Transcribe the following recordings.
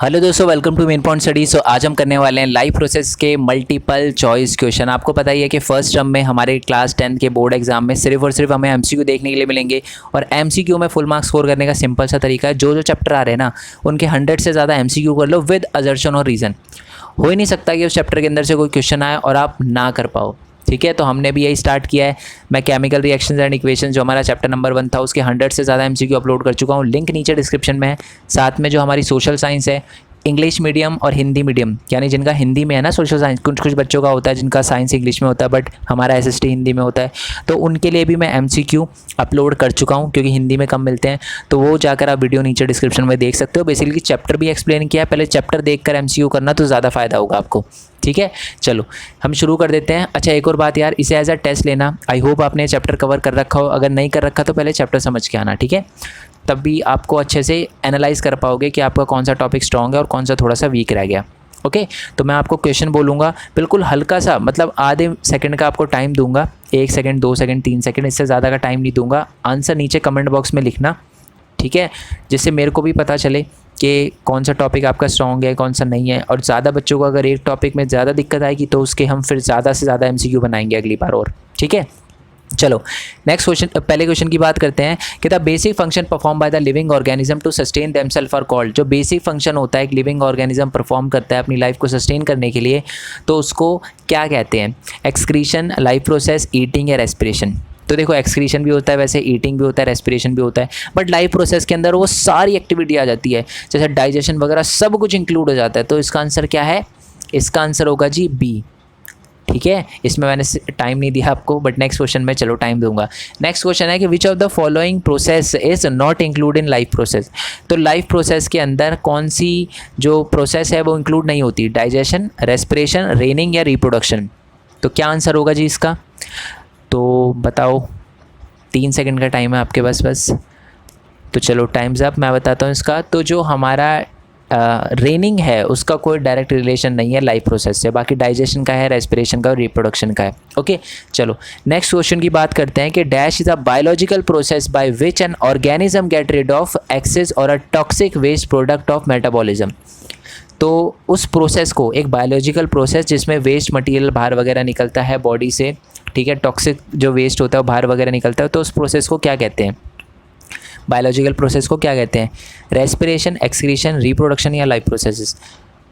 Hello दोस्तों, welcome to main point study. आज हम करने वाले हैं लाइफ प्रोसेस के मल्टीपल चॉइस क्वेश्चन। आपको पता ही है कि फर्स्ट टर्म में हमारे क्लास 10 के बोर्ड एग्जाम में सिर्फ और सिर्फ हमें एमसीक्यू देखने के लिए मिलेंगे। और एमसीक्यू में फुल मार्क्स स्कोर करने का सिंपल सा तरीका है, जो चैप्टर आ रहे हैं ना उनके 100 से ज़्यादा एमसीक्यू कर लो विद असर्शन और रीज़न। हो ही नहीं सकता कि उस चैप्टर के अंदर से कोई क्वेश्चन आए और आप ना कर पाओ। ठीक है, तो हमने भी यही स्टार्ट किया है। मैं केमिकल रिएक्शंस एंड इक्वेशंस जो हमारा चैप्टर नंबर 1 था उसके 100 से ज़्यादा एमसीक्यू अपलोड कर चुका हूँ। लिंक नीचे डिस्क्रिप्शन में है। साथ में जो हमारी सोशल साइंस है, इंग्लिश मीडियम और हिंदी मीडियम, यानी जिनका हिंदी में है ना सोशल साइंस, कुछ बच्चों का होता है जिनका साइंस इंग्लिश में होता है बट हमारा एसएसटी हिंदी में होता है, तो उनके लिए भी मैं एमसीक्यू अपलोड कर चुका हूँ क्योंकि हिंदी में कम मिलते हैं। तो वो जाकर आप वीडियो नीचे डिस्क्रिप्शन में देख सकते हो। बेसिकली चैप्टर भी एक्सप्लेन किया है, पहले चैप्टर देखकर एमसीक्यू करना तो ज़्यादा फ़ायदा होगा आपको। ठीक है, चलो हम शुरू कर देते हैं। अच्छा, एक और बात यार, इसे एज अ टेस्ट लेना। आई होप आपने चैप्टर कवर कर रखा हो, अगर नहीं कर रखा तो पहले चैप्टर समझ के आना। ठीक है, तब भी आपको अच्छे से एनालाइज कर पाओगे कि आपका कौन सा टॉपिक स्ट्रॉन्ग है और कौन सा थोड़ा सा वीक रह गया। ओके, तो मैं आपको क्वेश्चन बोलूँगा, बिल्कुल हल्का सा, मतलब आधे सेकंड का आपको टाइम दूंगा, 1 सेकंड 2 सेकंड 3 सेकंड, इससे ज़्यादा का टाइम नहीं दूंगा। आंसर नीचे कमेंट बॉक्स में लिखना, ठीक है, जिससे मेरे को भी पता चले कि कौन सा टॉपिक आपका स्ट्रॉन्ग है कौन सा नहीं है। और ज़्यादा बच्चों को अगर एक टॉपिक में ज़्यादा दिक्कत आएगी तो उसके हम फिर ज़्यादा से ज़्यादा एमसीक्यू बनाएंगे अगली बार और। ठीक है, चलो नेक्स्ट क्वेश्चन, पहले क्वेश्चन की बात करते हैं कि the basic function perform by the living organism to sustain themselves are called. जो बेसिक फंक्शन होता है एक लिविंग ऑर्गेनिज्म परफॉर्म करता है अपनी लाइफ को सस्टेन करने के लिए, तो उसको क्या कहते हैं? एक्सक्रीशन, लाइफ प्रोसेस, ईटिंग या रेस्पिरेशन। तो देखो, एक्सक्रीशन भी होता है, वैसे ईटिंग भी होता है, रेस्पिरेशन भी होता है, बट लाइफ प्रोसेस के अंदर वो सारी एक्टिविटी आ जाती है, जैसे डाइजेशन वगैरह सब कुछ इंक्लूड हो जाता है। तो इसका आंसर क्या है? इसका आंसर होगा जी बी। ठीक है, इसमें मैंने टाइम नहीं दिया आपको, बट नेक्स्ट क्वेश्चन में चलो टाइम दूंगा। नेक्स्ट क्वेश्चन है कि which of the following process is not include in life process. तो लाइफ प्रोसेस के अंदर कौन सी जो प्रोसेस है वो इंक्लूड नहीं होती? डाइजेशन, रेस्पिरेशन, रेनिंग या रिप्रोडक्शन। तो क्या आंसर होगा जी इसका? तो बताओ, 3 सेकंड का टाइम है आपके पास बस। तो चलो टाइम्स अप। मैं बताता हूँ इसका। तो जो हमारा रेनिंग है उसका कोई डायरेक्ट रिलेशन नहीं है लाइफ प्रोसेस से, बाकी डाइजेशन का है, रेस्पिरेशन का और रिप्रोडक्शन का है। ओके, चलो नेक्स्ट क्वेश्चन की बात करते हैं कि dash is a biological process by which an organism get rid off excess और a toxic waste product of metabolism. तो उस प्रोसेस को, एक बायोलॉजिकल प्रोसेस जिसमें वेस्ट मटेरियल बाहर वगैरह निकलता है बॉडी से, ठीक है, टॉक्सिक जो वेस्ट होता है वो बाहर वगैरह निकलता है, तो उस प्रोसेस को क्या कहते हैं? बायोलॉजिकल प्रोसेस को क्या कहते हैं? रेस्पिरेशन, एक्सक्रीशन, रिप्रोडक्शन या लाइफ प्रोसेसेस।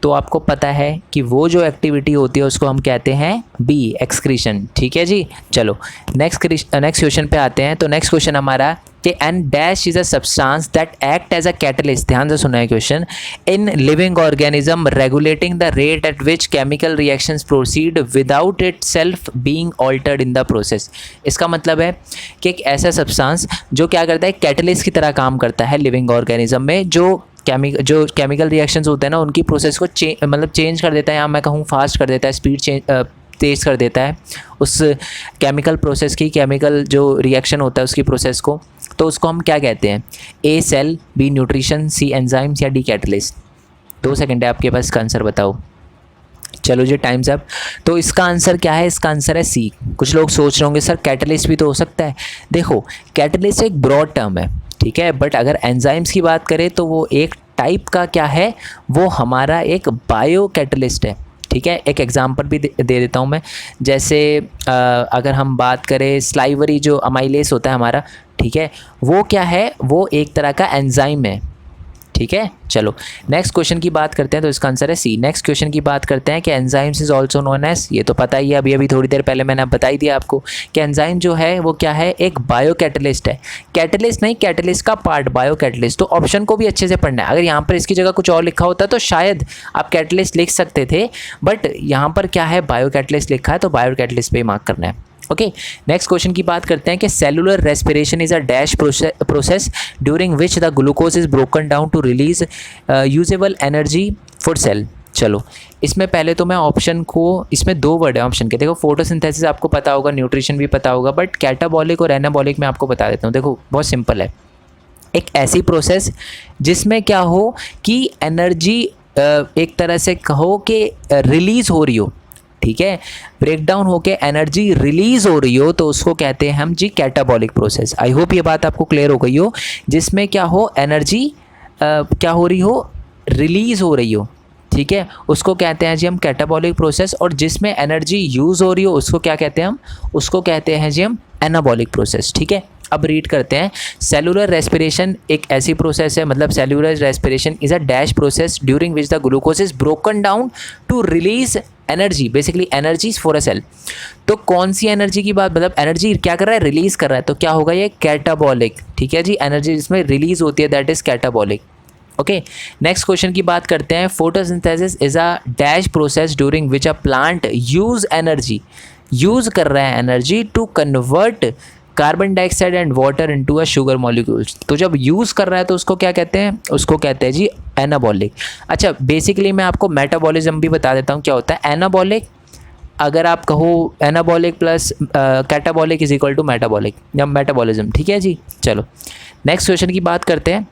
तो आपको पता है कि वो जो एक्टिविटी होती है उसको हम कहते हैं बी, एक्सक्रीशन। ठीक है जी, चलो नेक्स्ट क्वेश्चन पे आते हैं। तो नेक्स्ट क्वेश्चन हमारा कि an dash is a substance that act as a catalyst, ध्यान से सुना है question, in living organism regulating the rate at which chemical reactions proceed without itself being altered in the process. इसका मतलब है कि एक ऐसा सब्सटेंस जो क्या करता है, कैटलिस्ट की तरह काम करता है लिविंग ऑर्गेनिज्म में, जो केमिकल रिएक्शंस होते हैं ना उनकी प्रोसेस को चेंज कर देता है, या मैं कहूँ फास्ट कर देता है, स्पीड तेज़ कर देता है उस केमिकल प्रोसेस की, केमिकल जो रिएक्शन होता है उसकी प्रोसेस को। तो उसको हम क्या कहते हैं? ए सेल, बी न्यूट्रिशन, सी एंजाइम्स या डी कैटलिस्ट। 2 सेकंड है आपके पास, इसका आंसर बताओ। चलो जी टाइम्स अप। तो इसका आंसर क्या है? इसका आंसर है सी। कुछ लोग सोच रहे होंगे सर कैटलिस्ट भी तो हो सकता है। देखो, कैटलिस्ट एक ब्रॉड टर्म है, ठीक है, बट अगर एंजाइम्स की बात करें तो वो एक टाइप का क्या है, वो हमारा एक बायो कैटलिस्ट है। ठीक है, एक एग्जांपल भी दे देता हूँ मैं। जैसे अगर हम बात करें स्लाइवरी, जो अमाइलेस होता है हमारा, ठीक है, वो क्या है? वो एक तरह का एंजाइम है। ठीक है, चलो नेक्स्ट क्वेश्चन की बात करते हैं। तो इसका आंसर है सी। नेक्स्ट क्वेश्चन की बात करते हैं कि enzymes is also known as, ये तो पता ही है, अभी थोड़ी देर पहले मैंने बता ही दिया आपको कि एंजाइम जो है वो क्या है, एक बायो कैटलिस्ट है। कैटलिस्ट नहीं, कैटलिस्ट का पार्ट बायो कैटलिस्ट। तो ऑप्शन को भी अच्छे से पढ़ना है। अगर यहाँ पर इसकी जगह कुछ और लिखा होता तो शायद आप कैटलिस्ट लिख सकते थे, बट यहाँ पर क्या है, बायो कैटलिस्ट लिखा है, तो बायो कैटलिस्ट पे मार्क करना है। ओके, नेक्स्ट क्वेश्चन की बात करते हैं कि cellular respiration is a dash process during which the glucose is broken down to release usable energy for cell. चलो इसमें पहले तो मैं ऑप्शन को, इसमें 2 वर्ड है ऑप्शन के। देखो, फोटोसिंथेसिस आपको पता होगा, न्यूट्रिशन भी पता होगा, बट कैटाबॉलिक और एनाबॉलिक में आपको बता देता हूँ। देखो बहुत सिंपल है, एक ऐसी प्रोसेस जिसमें क्या हो कि एनर्जी एक तरह से कहो कि रिलीज़ हो रही हो, ठीक है, ब्रेक डाउन होके एनर्जी रिलीज हो रही हो, तो उसको कहते हैं हम जी कैटाबॉलिक प्रोसेस। आई होप ये बात आपको क्लियर हो गई हो, जिसमें क्या हो, एनर्जी क्या हो रही हो, रिलीज़ हो रही हो, ठीक है, उसको कहते हैं जी हम कैटाबॉलिक प्रोसेस। और जिसमें एनर्जी यूज़ हो रही हो उसको क्या कहते हैं हम, उसको कहते हैं जी हम एनाबॉलिक प्रोसेस, ठीक है। अब रीड करते हैं, सेलुलर रेस्पिरेशन एक ऐसी प्रोसेस है, मतलब cellular respiration is a dash process during which the glucose is broken down to release energy, basically energies for a cell. तो कौन सी एनर्जी की बात, मतलब एनर्जी क्या कर रहा है, रिलीज़ कर रहा है, तो क्या होगा ये कैटाबॉलिक, ठीक है जी। एनर्जी जिसमें रिलीज़ होती है that is catabolic. Okay, next question की बात करते हैं, photosynthesis is a dash process during which a plant use energy, use कर रहा है energy to convert carbon dioxide and water into a sugar molecules. तो जब यूज़ कर रहा है तो उसको क्या कहते हैं, उसको कहते हैं जी एनाबॉलिक। अच्छा, बेसिकली मैं आपको मेटाबॉलिज्म भी बता देता हूँ क्या होता है। एनाबॉलिक, अगर आप कहो anabolic plus catabolic is equal to metabolic या मेटाबॉलिज्म, ठीक है जी। चलो नेक्स्ट क्वेश्चन की बात करते हैं।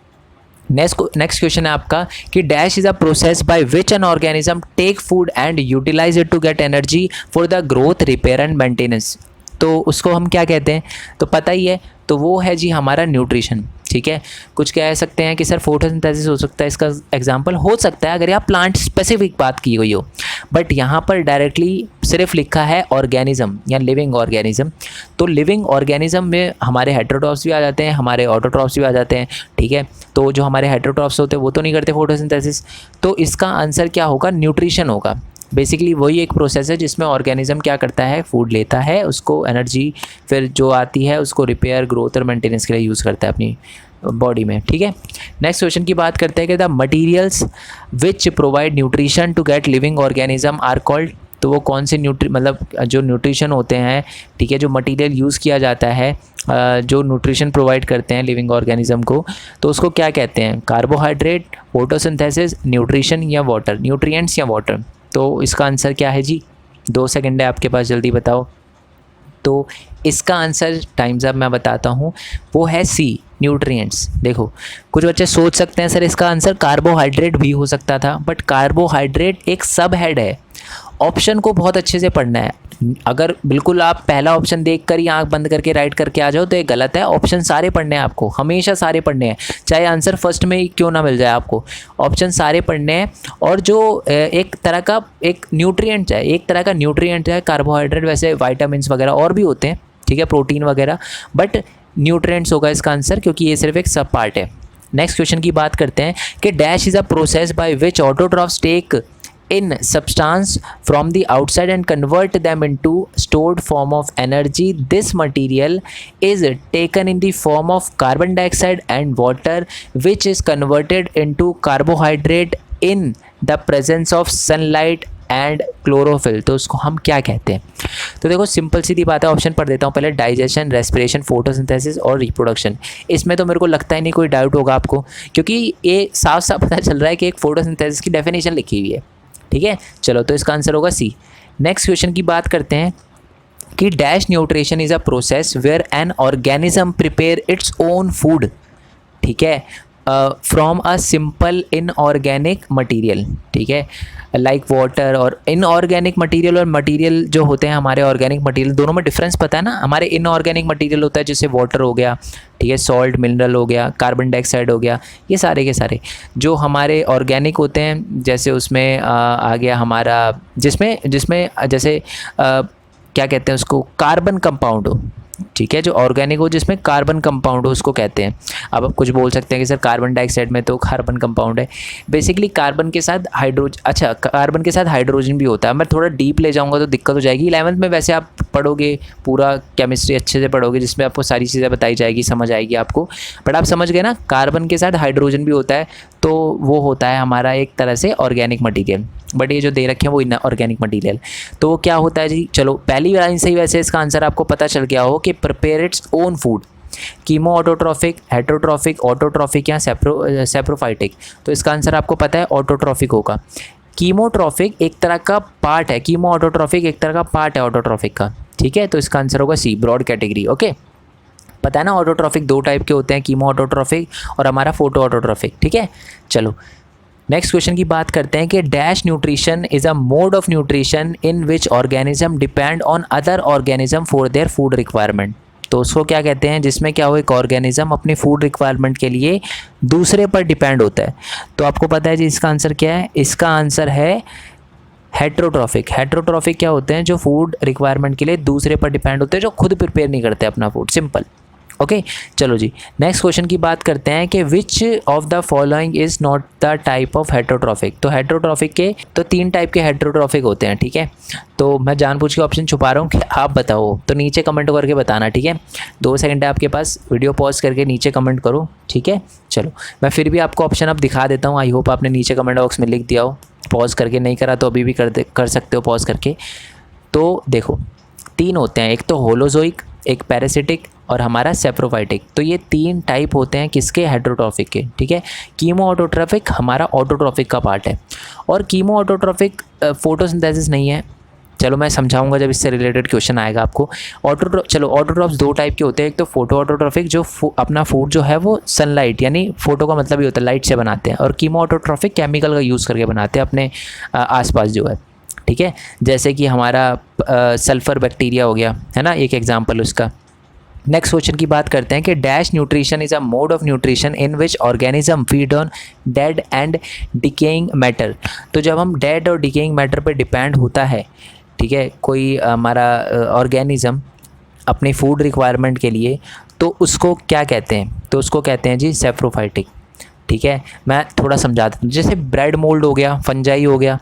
नेक्स्ट क्वेश्चन है आपका कि dash is a process by which an organism take food and utilize it to get energy for the growth, repair and maintenance. तो उसको हम क्या कहते हैं, तो पता ही है, तो वो है जी हमारा न्यूट्रिशन, ठीक है। कुछ कह सकते हैं कि सर फोटोसिंथेसिस हो सकता है, इसका एग्जांपल हो सकता है अगर यहाँ प्लांट स्पेसिफिक बात की हुई हो, बट यहाँ पर डायरेक्टली सिर्फ लिखा है ऑर्गेनिज्म या लिविंग ऑर्गेनिज्म। तो लिविंग ऑर्गेनिज्म में हमारे हेटेरोट्रॉफ्स भी आ जाते हैं, हमारे ऑटोट्रॉफ्स भी आ जाते हैं, ठीक है। तो जो हमारे हेटेरोट्रॉफ्स होते हैं वो तो नहीं करते फोटोसिंथेसिस, तो इसका आंसर क्या होगा, न्यूट्रिशन होगा। बेसिकली वही एक प्रोसेस है जिसमें ऑर्गेनिज्म क्या करता है, फूड लेता है, उसको एनर्जी फिर जो आती है उसको रिपेयर, ग्रोथ और मेंटेनेंस के लिए यूज़ करता है अपनी बॉडी में, ठीक है। नेक्स्ट क्वेश्चन की बात करते हैं कि the materials which provide nutrition to get living organism are called. तो वो कौन से मतलब जो न्यूट्रिशन होते हैं, ठीक है, जो मटेरियल यूज़ किया जाता है, जो न्यूट्रिशन प्रोवाइड करते हैं लिविंग ऑर्गेनिज्म को, तो उसको क्या कहते हैं, कार्बोहाइड्रेट, फोटोसिंथेसिस, न्यूट्रिशन या वाटर, न्यूट्रिएंट्स या वाटर। तो इसका आंसर क्या है जी, 2 सेकंड है आपके पास, जल्दी बताओ। तो इसका आंसर टाइम्स अप मैं बताता हूँ, वो है सी, न्यूट्रिएंट्स। देखो कुछ बच्चे सोच सकते हैं सर इसका आंसर कार्बोहाइड्रेट भी हो सकता था, बट कार्बोहाइड्रेट एक सब हेड है। ऑप्शन को बहुत अच्छे से पढ़ना है। अगर बिल्कुल आप पहला ऑप्शन देखकर ही आंख बंद करके राइट करके आ जाओ तो ये गलत है। ऑप्शन सारे पढ़ने हैं आपको, हमेशा सारे पढ़ने हैं, चाहे आंसर फर्स्ट में ही क्यों ना मिल जाए आपको, ऑप्शन सारे पढ़ने हैं। और जो एक तरह का एक न्यूट्रिएंट है, एक तरह का न्यूट्रिएंट है कार्बोहाइड्रेट, वैसे वाइटामिन्स वगैरह और भी होते हैं, ठीक है, प्रोटीन वगैरह, बट न्यूट्रिएंट्स होगा इसका आंसर क्योंकि ये सिर्फ एक सब पार्ट है। नेक्स्ट क्वेश्चन की बात करते हैं कि dash is a process by which autotrophs take in substance from the outside and convert them into stored form of energy. This material is taken in the form of carbon dioxide and water, which is converted into carbohydrate in the presence of sunlight and chlorophyll. तो उसको हम क्या कहते हैं? तो देखो simple सीधी बात है, ऑप्शन पढ़ देता हूँ पहले, डाइजेशन, रेस्पिरेशन, फोटोसिंथेसिस और रिप्रोडक्शन। इसमें तो मेरे को लगता ही नहीं कोई डाउट होगा आपको, क्योंकि ये साफ साफ पता चल रहा है कि एक फोटोसिंथेसिस की डेफिनेशन लिखी हुई है, ठीक है। चलो तो इसका आंसर होगा सी। नेक्स्ट क्वेश्चन की बात करते हैं कि dash nutrition is a process where an organism prepare its own food, ठीक है, from a simple inorganic material, ठीक है, लाइक वाटर। और इनऑर्गेनिक मटीरियल और मटीरियल जो होते हैं हमारे ऑर्गेनिक मटीरियल, दोनों में डिफरेंस पता है ना। हमारे इनऑर्गेनिक मटीरियल होता है जैसे वाटर हो गया, ठीक है, सॉल्ट, मिनरल हो गया, कार्बन डाइऑक्साइड हो गया, ये सारे के सारे। जो हमारे ऑर्गेनिक होते हैं जैसे उसमें आ गया हमारा, जिसमें जैसे क्या कहते हैं उसको, कार्बन कंपाउंड हो, ठीक है, जो ऑर्गेनिक हो जिसमें कार्बन कंपाउंड हो उसको कहते हैं। अब आप कुछ बोल सकते हैं कि सर कार्बन डाइऑक्साइड में तो कार्बन कंपाउंड है, बेसिकली कार्बन के साथ हाइड्रोजन, अच्छा कार्बन के साथ हाइड्रोजन भी होता है। मैं थोड़ा डीप ले जाऊंगा तो दिक्कत हो जाएगी। 11th में वैसे आप पढ़ोगे, पूरा केमिस्ट्री अच्छे से पढ़ोगे जिसमें आपको सारी चीज़ें बताई जाएगी, समझ आएगी आपको, बट आप समझ गए ना, कार्बन के साथ हाइड्रोजन भी होता है, तो वो होता है हमारा एक तरह से ऑर्गेनिक मटीरियल। बट ये जो दे रखे हैं वो इनऑर्गेनिक मटीरियल। तो वो क्या होता है जी, चलो पहली लाइन से ही वैसे इसका आंसर आपको पता चल गया हो कि prepare its own food, chemo autotrophic, heterotrophic, autotrophic या सेप्रोफाइटिक। तो इसका आंसर आपको पता है ऑटोट्रॉफिक होगा। कीमोट्रॉफिक एक तरह का पार्ट है, कीमो ऑटोट्रॉफिक एक तरह का पार्ट है ऑटोट्रॉफिक का, ठीक है। तो इसका आंसर होगा सी, ब्रॉड कैटेगरी। ओके, पता है ना ऑटोट्रॉफिक 2 टाइप के होते हैं, कीमो ऑटोट्रॉफिक और हमारा फोटो ऑटोट्रॉफिक, ठीक है। चलो नेक्स्ट क्वेश्चन की बात करते हैं कि dash nutrition is a mode of nutrition in which organism depend on other organism for their food requirement, तो उसको क्या कहते हैं, जिसमें क्या हो एक ऑर्गेनिज्म अपनी फूड रिक्वायरमेंट के लिए दूसरे पर डिपेंड होता है। तो आपको पता है जी इसका आंसर क्या है, इसका आंसर है हेट्रोट्रॉफिक। हेट्रोट्रॉफिक क्या होते हैं, जो फूड रिक्वायरमेंट के लिए दूसरे पर डिपेंड होते हैं, जो खुद प्रिपेयर नहीं करते अपना फूड, सिंपल। ओके चलो जी, नेक्स्ट क्वेश्चन की बात करते हैं कि which of the following is not the type of heterotrophic. तो हेट्रोट्रॉफिक के तो 3 टाइप के हेट्रोट्रॉफिक होते हैं, ठीक है। तो मैं जानबूझ के ऑप्शन छुपा रहा हूँ कि आप बताओ, तो नीचे कमेंट करके बताना, ठीक है। 2 सेकंड है आपके पास, वीडियो पॉज करके नीचे कमेंट करो, ठीक है। चलो मैं फिर भी आपको ऑप्शन अब दिखा देता हूँ, आई होप आपने नीचे कमेंट बॉक्स में लिख दिया हो। पॉज करके नहीं करा तो अभी भी कर सकते हो पॉज करके। तो देखो 3 होते हैं, एक तो होलोजोइक, एक पैरासिटिक और हमारा सेप्रोफाइटिक। तो ये 3 टाइप होते हैं किसके, हेट्रोट्रॉफिक के, ठीक है। कीमो ऑटोट्रॉफिक हमारा ऑटोट्रॉफिक का पार्ट है, और कीमो ऑटोट्रॉफिक फोटोसिंथेसिस नहीं है। चलो मैं समझाऊंगा जब इससे रिलेटेड क्वेश्चन आएगा आपको। ऑटोट्रॉफ्स 2 टाइप के होते हैं, एक तो फोटो ऑटोट्रॉफिक जो अपना फूड जो है वो सनलाइट, यानी फोटो का मतलब ही होता है लाइट से बनाते हैं, और कीमो ऑटोट्रॉफिक केमिकल का यूज़ करके बनाते हैं अपने आसपास जो है, ठीक है। जैसे कि हमारा सल्फ़र बैक्टीरिया हो गया, है ना, एक एग्जाम्पल उसका। नेक्स्ट क्वेश्चन की बात करते हैं कि dash nutrition is a mode of nutrition in which organism feed on dead and decaying matter. तो जब हम डेड और डिकेइंग मैटर पे डिपेंड होता है, ठीक है, कोई हमारा ऑर्गेनिज्म अपनी फूड रिक्वायरमेंट के लिए, तो उसको क्या कहते हैं, तो उसको कहते हैं जी सेप्रोफाइटिक, ठीक है। मैं थोड़ा समझा देता हूँ, जैसे ब्रेड मोल्ड हो गया, फंजाई हो गया,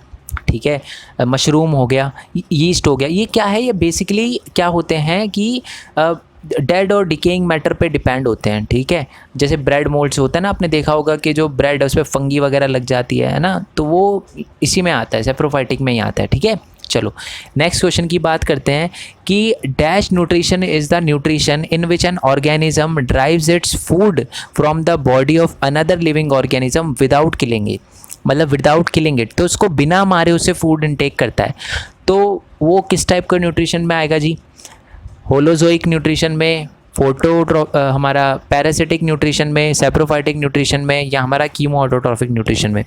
ठीक है, मशरूम हो गया, यीस्ट हो गया, ये क्या है, ये बेसिकली क्या होते हैं कि डेड और डिकेइंग मैटर पे डिपेंड होते हैं, ठीक है। जैसे ब्रेड मोल्ड्स होता है ना, आपने देखा होगा कि जो ब्रेड है उस पर फंगी वगैरह लग जाती है ना, तो वो इसी में आता है, सेप्रोफाइटिक में ही आता है, ठीक है। चलो नेक्स्ट क्वेश्चन की बात करते हैं कि dash nutrition is the nutrition in which an organism drives its food from the body of another living organism without killing it, मतलब विदाउट किलिंग इट, तो उसको बिना मारे उसे फूड इनटेक करता है। तो वो किस टाइप का न्यूट्रिशन में आएगा जी, होलोजोइक न्यूट्रिशन में, हमारा पैरासिटिक न्यूट्रिशन में, सेप्रोफाइटिक न्यूट्रिशन में, या हमारा कीमो ऑटोट्रॉफिक न्यूट्रिशन में।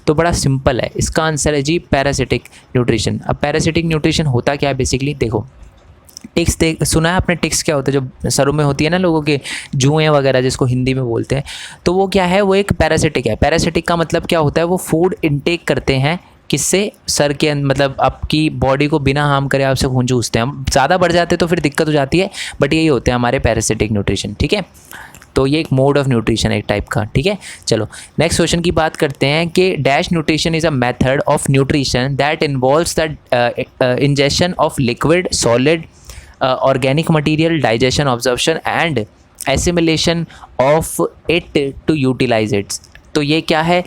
तो बड़ा सिंपल है, इसका आंसर है जी पैरासिटिक न्यूट्रिशन। अब पैरासिटिक न्यूट्रिशन होता क्या है बेसिकली, देखो टिक्स सुना है आपने, टिक्स क्या होता है, जो सरों में होती है ना लोगों के, जुएँ वगैरह जिसको हिंदी में बोलते हैं, तो वो क्या है, वो एक पैरासिटिक है। पैरासिटिक का मतलब क्या होता है, वो फूड इनटेक करते हैं किससे, सर के मतलब आपकी बॉडी को बिना हार्म करे आपसे खून चूसते हैं। हम ज़्यादा बढ़ जाते तो फिर दिक्कत हो जाती है, बट यही होते हैं हमारे पैरासिटिक न्यूट्रिशन, ठीक है। तो ये एक मोड ऑफ न्यूट्रिशन है एक टाइप का, ठीक है। चलो नेक्स्ट क्वेश्चन की बात करते हैं कि dash nutrition is a method of nutrition that involves the injection of liquid, solid, organic material, digestion, absorption and assimilation of it to utilize its. तो ये क्या है,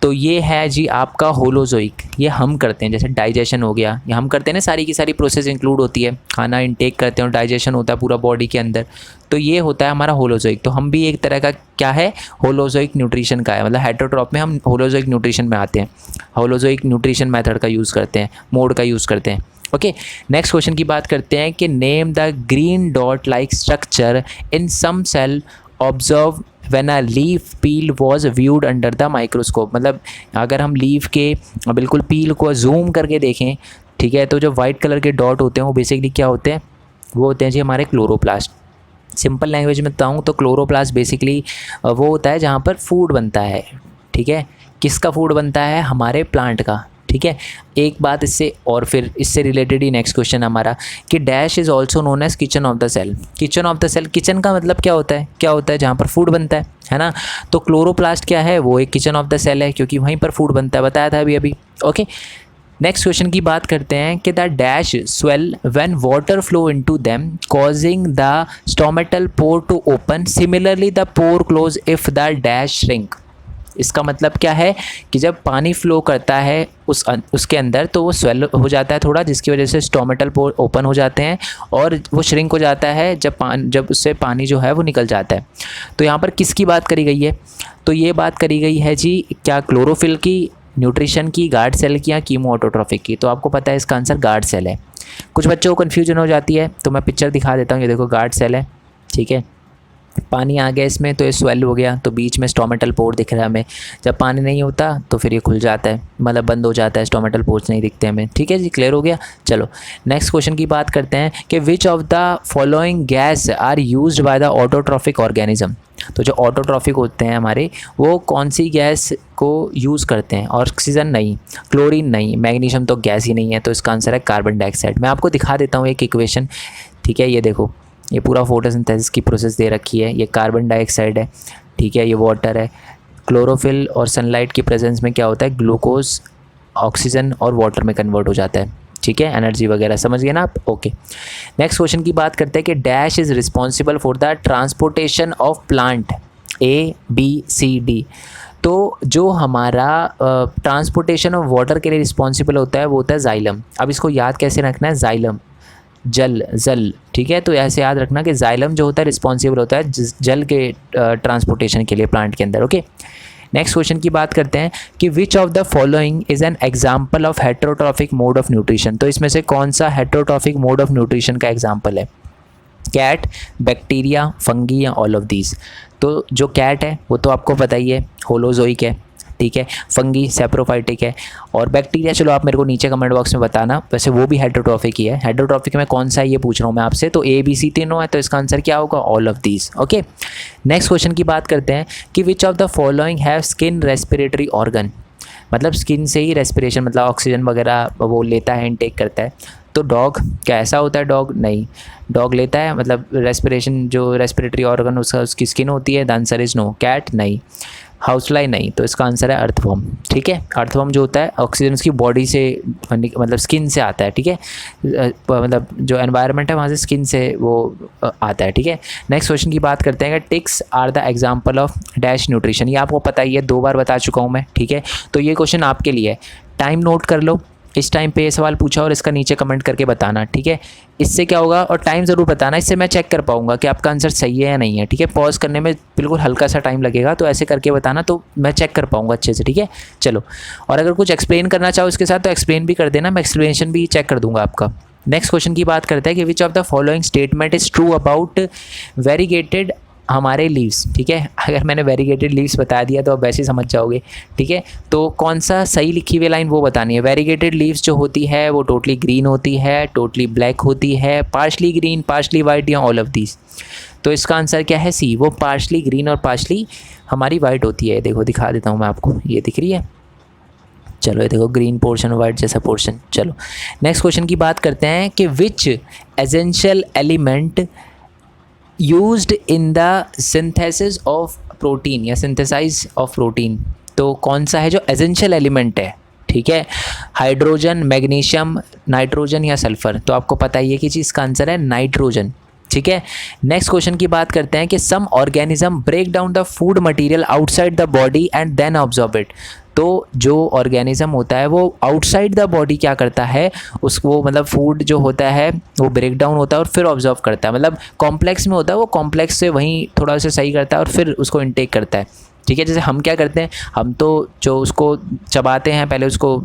तो ये है जी आपका होलोजोइक। ये हम करते हैं, जैसे डाइजेशन हो गया, ये हम करते हैं ना, सारी की सारी प्रोसेस इंक्लूड होती है, खाना इनटेक करते हैं और डाइजेशन होता है पूरा बॉडी के अंदर, तो ये होता है हमारा होलोजोइक। तो हम भी एक तरह का क्या है, होलोजोइक न्यूट्रिशन का है, मतलब हेट्रोट्रॉफ में हम होलोजोइक न्यूट्रिशन में आते हैं, होलोजोइक न्यूट्रिशन मेथड का यूज़ करते हैं, मोड का यूज़ करते हैं। ओके नेक्स्ट क्वेश्चन की बात करते हैं कि name the green dot like structure in some cell observe when a leaf peel was viewed under the microscope. मतलब अगर हम लीफ के बिल्कुल पील को जूम करके देखें, ठीक है, तो जो वाइट कलर के डॉट होते हैं वो बेसिकली क्या होते हैं, वो होते हैं जी हमारे क्लोरोप्लास्ट। सिंपल लैंग्वेज में बताऊँ तो क्लोरोप्लास्ट बेसिकली वो होता है जहाँ पर फूड बनता है, ठीक है। किसका फूड बनता है, हमारे प्लांट का, ठीक है। एक बात इससे और फिर इससे रिलेटेड ही नेक्स्ट क्वेश्चन हमारा कि dash is also known as kitchen of the cell. Kitchen of the cell, kitchen का मतलब क्या होता है, क्या होता है जहाँ पर फूड बनता है ना। तो क्लोरोप्लास्ट क्या है, वो एक किचन ऑफ द सेल है, क्योंकि वहीं पर फूड बनता है, बताया था अभी। ओके नेक्स्ट क्वेश्चन की बात करते हैं कि the dash swell when water flow into them causing the stomatal pore to open, similarly the pore close if the dash shrink. इसका मतलब क्या है कि जब पानी फ्लो करता है उसके अंदर तो वो स्वेल हो जाता है थोड़ा, जिसकी वजह से स्टोमेटल पोर ओपन हो जाते हैं और वो श्रिंक हो जाता है जब उससे पानी जो है वो निकल जाता है। तो यहाँ पर किसकी बात करी गई है, तो ये बात करी गई है जी क्या क्लोरोफिल की, न्यूट्रिशन की, गार्ड सेल की, या कीमो ऑटोट्रॉफिक की। तो आपको पता है इसका आंसर गार्ड सेल है। कुछ बच्चों को कन्फ्यूजन हो जाती है तो मैं पिक्चर दिखा देता हूँ, ये देखो गार्ड सेल है, ठीक है। पानी आ गया इसमें तो ये स्वेल हो गया, तो बीच में स्टोमेटल पोर दिख रहा है हमें। जब पानी नहीं होता तो फिर ये खुल जाता है, मतलब बंद हो जाता है, स्टोमेटल पोर्स नहीं दिखते हमें। ठीक है जी, क्लियर हो गया। चलो नेक्स्ट क्वेश्चन की बात करते हैं कि which of the following gas are used by the autotrophic organism. तो जो ऑटोट्रॉफिक होते हैं हमारे, वो कौन सी गैस को यूज़ करते हैं? ऑक्सीजन नहीं, क्लोरीन नहीं, मैग्नीशियम तो गैस ही नहीं है, तो इसका आंसर है कार्बन डाइऑक्साइड। मैं आपको दिखा देता हूँ एक इक्वेशन। ठीक है, ये देखो, ये पूरा फोटोसिंथेसिस की प्रोसेस दे रखी है। ये कार्बन डाइऑक्साइड है, ठीक है, ये वाटर है। क्लोरोफिल और सनलाइट की प्रेजेंस में क्या होता है, ग्लूकोज ऑक्सीजन और वाटर में कन्वर्ट हो जाता है। ठीक है, एनर्जी वगैरह, समझ गए ना आप? ओके, नेक्स्ट क्वेश्चन की बात करते हैं कि dash is responsible for the transportation of plant ABCD। तो जो हमारा ट्रांसपोर्टेशन ऑफ वाटर के लिए रिस्पॉन्सिबल होता है वो होता है जाइलम। अब इसको याद कैसे रखना है, जाइलम जल। ठीक है, तो ऐसे याद रखना कि जाइलम जो होता है रिस्पॉन्सिबल होता है जल के ट्रांसपोर्टेशन के लिए प्लांट के अंदर। ओके, नेक्स्ट क्वेश्चन की बात करते हैं कि which of the following is an example of heterotrophic mode of nutrition. तो इसमें से कौन सा हेट्रोट्रॉफिक मोड ऑफ न्यूट्रिशन का एग्जाम्पल है? कैट, बैक्टीरिया, फंगी या ऑल ऑफ दीज। तो जो कैट है वो तो आपको पता ही है, होलोजोइक है। ठीक है, फंगी सैप्रोफाइटिक है, और बैक्टीरिया चलो आप मेरे को नीचे कमेंट बॉक्स में बताना, वैसे वो भी हेट्रोट्रॉफिक ही है। हेट्रोट्रॉफिक में कौन सा है ये पूछ रहा हूँ मैं आपसे। तो ABC तीनों है, तो इसका आंसर क्या होगा, all of these. Okay, next question की बात करते हैं कि which of the following have skin respiratory organ. मतलब स्किन से ही रेस्पिरेशन, मतलब ऑक्सीजन वगैरह वो लेता है, इनटेक करता है। तो डॉग, क्या ऐसा होता है डॉग? नहीं, डॉग लेता है, मतलब रेस्पिरेशन जो रेस्पिरेटरी ऑर्गन उसका उसकी स्किन होती है। The answer is no. Cat नहीं, हाउसफ्लाई नहीं, तो इसका आंसर है अर्थवर्म। ठीक है, अर्थवर्म जो होता है ऑक्सीजन उसकी बॉडी से, मतलब स्किन से आता है। ठीक है, मतलब जो एनवायरनमेंट है वहाँ से स्किन से वो आता है। ठीक है, नेक्स्ट क्वेश्चन की बात करते हैं कि ticks are the example of dash nutrition. ये आपको पता ही है, 2 बार बता चुका हूँ मैं। ठीक है, तो ये क्वेश्चन आपके लिए है, टाइम नोट कर लो। इस टाइम पे ये सवाल पूछा और इसका नीचे कमेंट करके बताना। ठीक है, इससे क्या होगा, और टाइम ज़रूर बताना, इससे मैं चेक कर पाऊंगा कि आपका आंसर सही है या नहीं है। ठीक है, पॉज करने में बिल्कुल हल्का सा टाइम लगेगा, तो ऐसे करके बताना, तो मैं चेक कर पाऊंगा अच्छे से। ठीक है, चलो, और अगर कुछ एक्सप्लेन करना चाहो इसके साथ तो एक्सप्लेन भी कर देना, मैं एक्सप्लेनेशन भी चेक कर दूंगा आपका। नेक्स्ट क्वेश्चन की बात करते हैं कि which of the following statement is true about variegated हमारे लीव्स। ठीक है, अगर मैंने वेरीगेटेड लीव्स बता दिया तो आप वैसे ही समझ जाओगे। ठीक है, तो कौन सा सही लिखी हुई लाइन वो बतानी है। वेरीगेटेड लीव्स जो होती है वो टोटली ग्रीन होती है, टोटली ब्लैक होती है, पार्शली ग्रीन, पार्शली वाइट, या ऑल ऑफ दीज। तो इसका आंसर क्या है, सी, वो पार्शली ग्रीन और पार्शली हमारी वाइट होती है। देखो दिखा देता हूँ मैं आपको, ये दिख रही है, चलो ये देखो, ग्रीन पोर्शन और वाइट जैसा पोर्शन। चलो नेक्स्ट क्वेश्चन की बात करते हैं कि which essential element used in the synthesis of protein या सिंथेसाइज ऑफ प्रोटीन। तो कौन सा है जो एसेंशियल एलिमेंट है? ठीक है, हाइड्रोजन, मैग्नीशियम, नाइट्रोजन या सल्फर। तो आपको पता ही है कि चीज़ का आंसर है नाइट्रोजन। ठीक है, नेक्स्ट क्वेश्चन की बात करते हैं कि some organism break down the food material outside the body and then absorb it. तो जो ऑर्गेनिज्म होता है वो आउटसाइड द बॉडी क्या करता है, उसको मतलब फूड जो होता है वो ब्रेक डाउन होता है और फिर ऑब्जॉर्व करता है। मतलब कॉम्प्लेक्स में होता है वो, कॉम्प्लेक्स से वहीं थोड़ा सा सही करता है और फिर उसको इनटेक करता है। ठीक है, जैसे हम क्या करते हैं, हम तो जो उसको चबाते हैं पहले उसको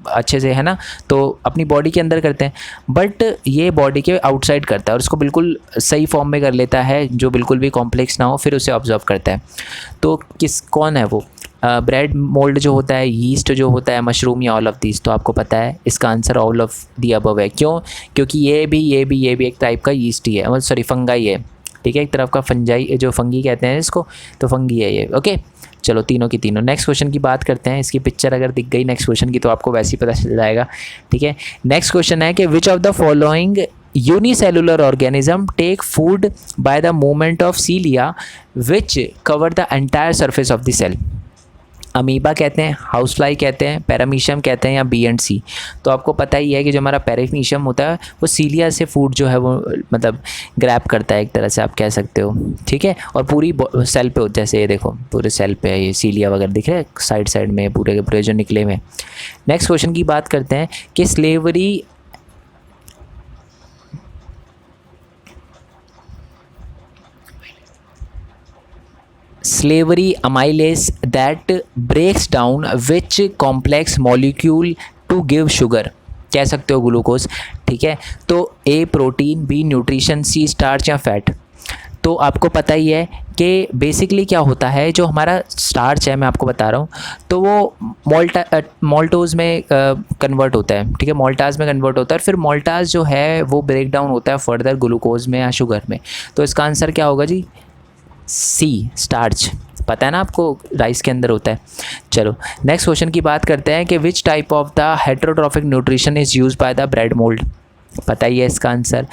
अच्छे से, है ना, तो अपनी बॉडी के अंदर करते हैं, बट ये बॉडी के आउटसाइड करता है और उसको बिल्कुल सही फॉर्म में कर लेता है, जो बिल्कुल भी कॉम्प्लेक्स ना हो, फिर उसे ऑब्जर्व करता है। तो कौन है वो? ब्रेड मोल्ड जो होता है, यीस्ट जो होता है, मशरूम, या ऑल ऑफ दीज। तो आपको पता है इसका answer all of the above है। क्यों? क्योंकि ये भी एक टाइप का यीस्ट ही है, सॉरी फंगाई है। ठीक है, एक तरफ का फंजाई जो फंगी कहते हैं इसको, तो फंगी है ये। ओके, चलो तीनों की तीनों। नेक्स्ट क्वेश्चन की बात करते हैं। इसकी पिक्चर अगर दिख गई नेक्स्ट क्वेश्चन की तो आपको वैसे ही पता चल जाएगा। ठीक है, नेक्स्ट क्वेश्चन है कि which of the following unicellular organism take food by the movement of cilia which cover the entire surface of the cell. Amoeba कहते हैं, हाउसफ्लाई कहते हैं, पैरामीशियम कहते हैं, या बी एंड सी। तो आपको पता ही है कि जो हमारा पैरामीशियम होता है वो सीलिया से फूड जो है वो मतलब ग्रैब करता है, एक तरह से आप कह सकते हो। ठीक है, और पूरी सेल पे, जैसे ये देखो पूरे सेल पे ये सीलिया वगैरह दिख रहा है साइड साइड में, पूरे के पूरे जो निकले हुए। नेक्स्ट क्वेश्चन की बात करते हैं कि salivary amylase that breaks down which complex molecule to give sugar. कह सकते हो ग्लूकोज। ठीक है, तो A protein, B nutrition, C starch या फैट। तो आपको पता ही है कि बेसिकली क्या होता है, जो हमारा स्टार्च है मैं आपको बता रहा हूँ, तो वो मोल्टोज में कन्वर्ट होता है, ठीक है, मोल्टाज में कन्वर्ट होता है, और फिर मोल्टाज जो है वो ब्रेक डाउन होता है फर्दर ग्लूकोज में या शुगर में। तो इसका आंसर क्या होगा जी? सी, स्टार्च। पता है ना आपको, राइस के अंदर होता है। चलो नेक्स्ट क्वेश्चन की बात करते हैं कि which type of the heterotrophic nutrition is use by the bread mould. पता ही है इसका आंसर।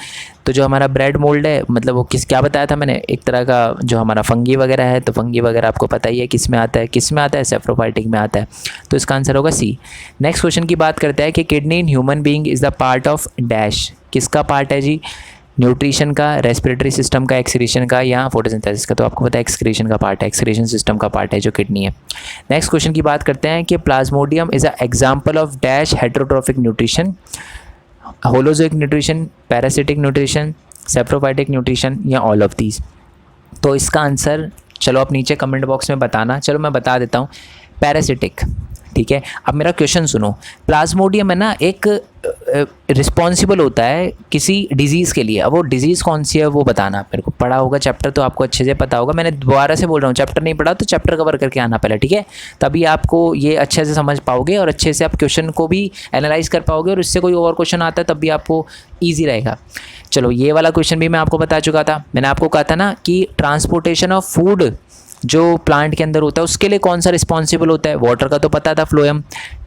तो जो हमारा ब्रेड मोल्ड है, मतलब वो क्या बताया था मैंने, एक तरह का जो हमारा फंगी वगैरह है, तो फंगी वगैरह आपको पता ही है किस में आता है, सेफ्रोफाइटिक में आता है। तो इसका आंसर होगा सी। नेक्स्ट क्वेश्चन की बात करते हैं कि kidney in human being is the part of dash. किसका पार्ट है जी? न्यूट्रिशन का, रेस्पिरेटरी सिस्टम का, एक्सक्रीशन का, या फोटोसिंथेसिस का। तो आपको पता है एक्सक्रीशन का पार्ट है, एक्सक्रीशन सिस्टम का पार्ट है जो किडनी है। नेक्स्ट क्वेश्चन की बात करते हैं कि Plasmodium is a example of dash heterotrophic nutrition, holozoic nutrition, parasitic nutrition, saprophytic nutrition, या ऑल ऑफ दीज। तो इसका आंसर चलो आप नीचे कमेंट बॉक्स में बताना। चलो मैं बता देता हूँ, पैरासिटिक। ठीक है, अब मेरा क्वेश्चन सुनो। प्लाज्मोडियम है ना, एक रिस्पॉन्सिबल होता है किसी डिजीज़ के लिए। अब वो डिजीज़ कौन सी है वो बताना। मेरे को पढ़ा होगा चैप्टर तो आपको अच्छे से पता होगा। मैंने दोबारा से बोल रहा हूँ, चैप्टर नहीं पढ़ा तो चैप्टर कवर करके आना पहले, ठीक है, तभी आपको ये अच्छे से समझ पाओगे और अच्छे से आप क्वेश्चन को भी एनालाइज कर पाओगे, और इससे कोई और क्वेश्चन आता है तब भी आपको ईजी रहेगा। चलो ये वाला क्वेश्चन भी मैं आपको बता चुका था। मैंने आपको कहा था ना कि ट्रांसपोर्टेशन ऑफ फूड जो प्लांट के अंदर होता है उसके लिए कौन सा रिस्पॉन्सिबल होता है। वाटर का तो पता था, फ्लोएम,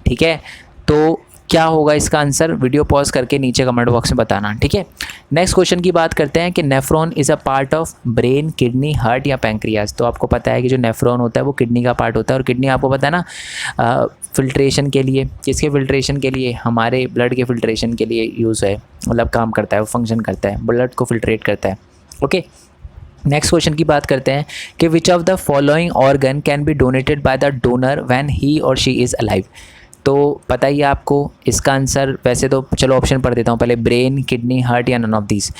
ठीक है। तो क्या होगा इसका आंसर? वीडियो पॉज करके नीचे कमेंट बॉक्स में बताना, ठीक है। नेक्स्ट क्वेश्चन की बात करते हैं कि nephron is a part of brain, kidney, heart या पैंक्रियाज। तो आपको पता है कि जो नेफ्रॉन होता है वो किडनी का पार्ट होता है, और किडनी आपको पता है ना फिल्ट्रेशन के लिए, किसके फिल्ट्रेशन के लिए? हमारे ब्लड के फिल्ट्रेशन के लिए यूज़ है, मतलब काम करता है, वो फंक्शन करता है, ब्लड को फिल्ट्रेट करता है। ओके, नेक्स्ट क्वेश्चन की बात करते हैं कि which of the following organ can be donated by the donor when he और शी इज़ अलाइव। तो पता ही है आपको इसका आंसर। वैसे तो चलो ऑप्शन पढ़ देता हूँ पहले, ब्रेन, किडनी, हार्ट या नन ऑफ दीज।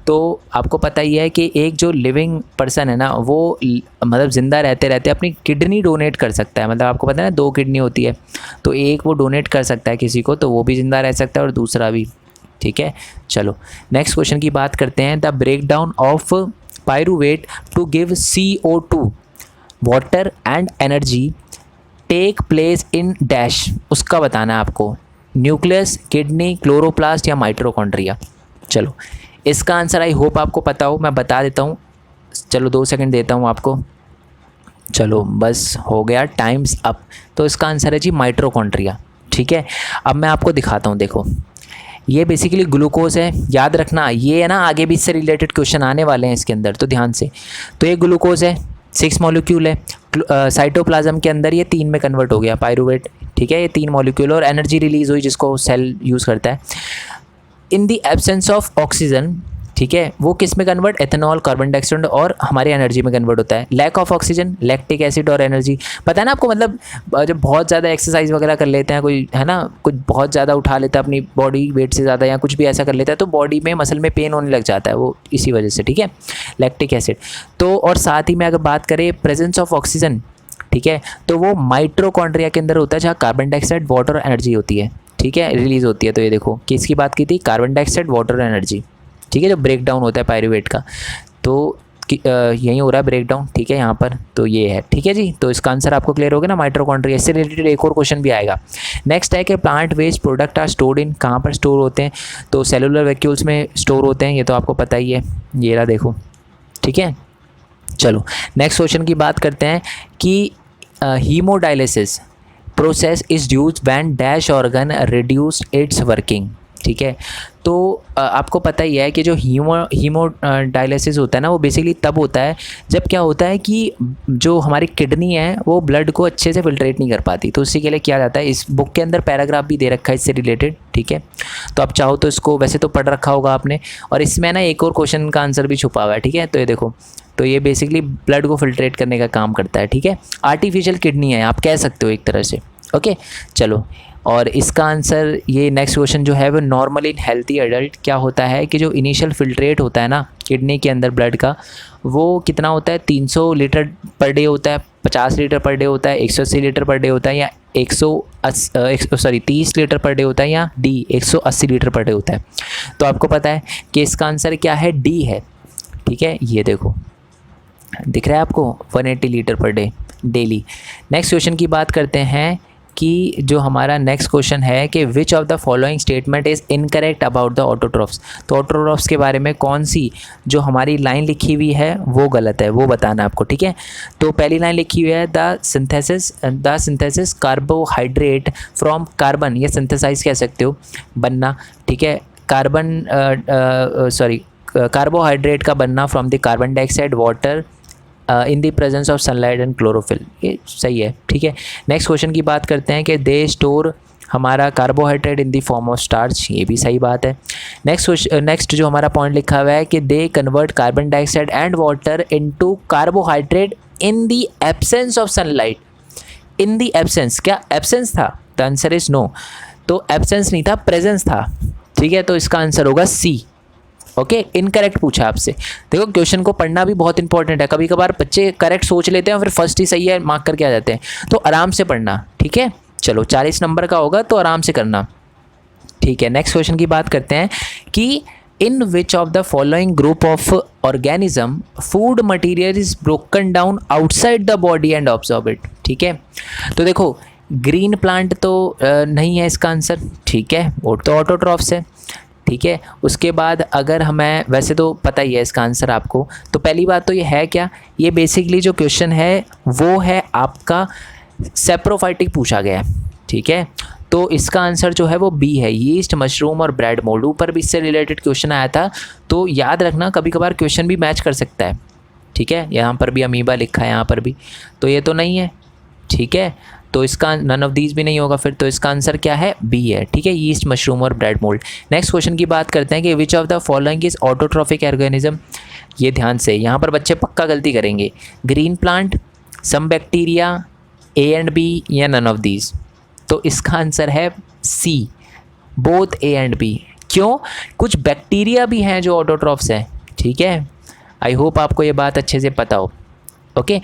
तो आपको पता ही है कि एक जो लिविंग पर्सन है ना, वो मतलब ज़िंदा रहते रहते अपनी किडनी डोनेट कर सकता है। मतलब आपको पता है ना 2 किडनी होती है, तो एक वो डोनेट कर सकता है किसी को, तो वो भी ज़िंदा रह सकता है और दूसरा भी, ठीक है। चलो नेक्स्ट क्वेश्चन की बात करते हैं। The break down of pyruvate to give CO2 water and energy take place in dash. उसका बताना है आपको। न्यूक्लियस, किडनी, क्लोरोप्लास्ट या माइटोकॉन्ड्रिया। चलो इसका आंसर आई होप आपको पता हो, मैं बता देता हूँ। चलो 2 सेकंड देता हूँ आपको। चलो बस हो गया, टाइम्स अप। तो इसका आंसर है जी माइटोकॉन्ड्रिया, ठीक है। अब मैं आपको दिखाता हूँ, देखो ये बेसिकली ग्लूकोज है, याद रखना। ये है ना, आगे भी इससे रिलेटेड क्वेश्चन आने वाले हैं इसके अंदर, तो ध्यान से। तो ये ग्लूकोज है, 6 मॉलिक्यूल है। साइटोप्लाज्म के अंदर ये 3 में कन्वर्ट हो गया, पायरूवेट, ठीक है। ये 3 मॉलिक्यूल और एनर्जी रिलीज हुई जिसको सेल यूज़ करता है। इन द एब्सेंस ऑफ ऑक्सीजन, ठीक है, वो किस में कन्वर्ट? एथेनॉल, कार्बन डाइऑक्साइड और हमारी एनर्जी में कन्वर्ट होता है। Lack of oxygen, lactic acid और एनर्जी। पता है ना आपको, मतलब जब बहुत ज़्यादा एक्सरसाइज वगैरह कर लेते हैं कोई, है ना, कुछ बहुत ज़्यादा उठा लेता है अपनी बॉडी वेट से ज़्यादा, या कुछ भी ऐसा कर लेता है, तो बॉडी में मसल में पेन होने लग जाता है, वो इसी वजह से, ठीक है, लैक्टिक एसिड। तो और साथ ही में अगर बात करें प्रेजेंस ऑफ ऑक्सीजन, ठीक है, तो वो माइटोकॉन्ड्रिया के अंदर होता है, जहाँ कार्बन डाइऑक्साइड, वाटर और एनर्जी होती है, ठीक है, रिलीज़ होती है। तो ये देखो किसकी बात की थी? कार्बन डाइऑक्साइड, वाटर और एनर्जी, ठीक है, जो ब्रेक डाउन होता है पायरूवेट का। तो यही हो रहा है ब्रेक डाउन, ठीक है, यहाँ पर। तो ये है, ठीक है जी। तो इसका आंसर आपको क्लियर हो गया ना, माइटोकॉन्ड्रिया। इससे रिलेटेड एक और क्वेश्चन भी आएगा। नेक्स्ट है कि plant waste product are stored in, कहाँ पर स्टोर होते हैं? तो सेलुलर वैक्यूल्स में स्टोर होते हैं, ये तो आपको पता ही है, ये रहा देखो, ठीक है। चलो नेक्स्ट क्वेश्चन की बात करते हैं कि haemodialysis process is use when dash organ reduced it's working, ठीक है। तो आपको पता ही है कि जो हीमो डायलिसिस होता है ना, वो बेसिकली तब होता है जब क्या होता है कि जो हमारी किडनी है वो ब्लड को अच्छे से फिल्ट्रेट नहीं कर पाती, तो उसी के लिए किया जाता है। इस बुक के अंदर पैराग्राफ भी दे रखा है इससे रिलेटेड, ठीक है। तो आप चाहो तो इसको, वैसे तो पढ़ रखा होगा आपने, और इसमें ना एक और क्वेश्चन का आंसर भी छुपा हुआ है, ठीक है। तो ये देखो, तो ये बेसिकली ब्लड को फिल्ट्रेट करने का काम करता है, ठीक है। आर्टिफिशियल किडनी है आप कह सकते हो एक तरह से, ओके। चलो, और इसका आंसर ये नेक्स्ट क्वेश्चन जो है वो नॉर्मल इन हेल्थी एडल्ट क्या होता है कि जो इनिशियल फिल्ट्रेट होता है ना किडनी के अंदर ब्लड का, वो कितना होता है? 300 लीटर पर डे होता है, 50 लीटर पर डे होता है, 180 लीटर पर डे होता है, या 30 लीटर पर डे होता है, या डी 180 लीटर पर डे होता है। तो आपको पता है कि इसका आंसर क्या है? डी है, ठीक है। ये देखो दिख रहा है आपको, 180 litre per day daily. Next question की बात करते हैं कि जो हमारा नेक्स्ट क्वेश्चन है कि which of the following statement is incorrect about the autotrophs. तो ऑटोट्रॉफ्स के बारे में कौन सी जो हमारी लाइन लिखी हुई है वो गलत है, वो बताना है आपको, ठीक है। तो पहली लाइन लिखी हुई है the synthesis carbohydrate from carbon, ये सिंथेसाइज कह सकते हो, बनना, ठीक है। कार्बोहाइड्रेट का बनना from the carbon dioxide water in the presence of sunlight and chlorophyll, ये सही है, ठीक है। नेक्स्ट क्वेश्चन की बात करते हैं कि दे स्टोर हमारा carbohydrate in the form of starch, ये भी सही बात है। नेक्स्ट जो हमारा पॉइंट लिखा हुआ है कि they convert carbon dioxide and water into carbohydrate in the absence of sunlight. In the absence, क्या एब्सेंस था? The answer is no. तो एब्सेंस नहीं था, प्रेजेंस था, ठीक है। तो इसका आंसर होगा सी। ओके, इनकरेक्ट पूछा आपसे। देखो क्वेश्चन को पढ़ना भी बहुत इंपॉर्टेंट है, कभी कभार बच्चे करेक्ट सोच लेते हैं और फिर फर्स्ट ही सही है मार्क करके आ जाते हैं, तो आराम से पढ़ना, ठीक है। चलो 40 नंबर का होगा तो आराम से करना, ठीक है। नेक्स्ट क्वेश्चन की बात करते हैं कि in which of the following group of organism food material is broken down outside the body and absorb it, ठीक है। तो देखो ग्रीन प्लांट तो नहीं है इसका आंसर, ठीक है, वो तो ऑटोट्रॉफ्स है, ठीक है। उसके बाद अगर हमें, वैसे तो पता ही है इसका आंसर आपको, तो पहली बात तो ये है क्या, ये बेसिकली जो क्वेश्चन है वो है आपका सेप्रोफाइटिक पूछा गया है, ठीक है। तो इसका आंसर जो है वो बी है, यीस्ट, मशरूम और ब्रेड मोल्ड। ऊपर भी इससे रिलेटेड क्वेश्चन आया था, तो याद रखना कभी कभार क्वेश्चन भी मैच कर सकता है, ठीक है। यहाँ पर भी अमीबा लिखा है, यहाँ पर भी, तो ये तो नहीं है, ठीक है। तो इसका नन ऑफ दीज भी नहीं होगा फिर, तो इसका आंसर क्या है, बी है, ठीक है, यीस्ट, मशरूम और ब्रेड मोल्ड। नेक्स्ट क्वेश्चन की बात करते हैं कि which of the following is autotrophic organism. ये ध्यान से, यहाँ पर बच्चे पक्का गलती करेंगे, green plant, some bacteria, A and B या नन ऑफ दीज। तो इसका आंसर है C, both A and B. क्यों? कुछ बैक्टीरिया भी हैं जो ऑटोट्रॉफ्स हैं, ठीक है। आई होप आपको ये बात अच्छे से पता हो, ओके।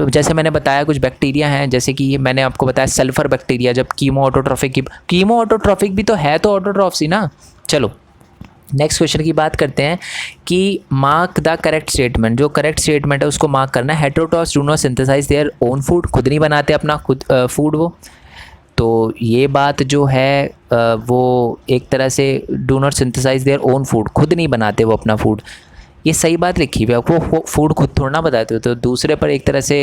जैसे मैंने बताया कुछ बैक्टीरिया हैं, जैसे कि मैंने आपको बताया सल्फर बैक्टीरिया, जब कीमो ऑटोट्रॉफिक भी तो है, तो ऑटोट्रॉफ्स ही ना। चलो नेक्स्ट क्वेश्चन की बात करते हैं कि मार्क द करेक्ट स्टेटमेंट। जो करेक्ट स्टेटमेंट है उसको मार्क करना है। Heterotrophs do not synthesize their own food, खुद नहीं बनाते अपना खुद फूड वो। तो ये बात जो है वो एक तरह से do not synthesize their own food, खुद नहीं बनाते वो अपना फूड, ये सही बात लिखी हुई है। वो फूड खुद थोड़ा ना बताते हो, तो दूसरे पर एक तरह से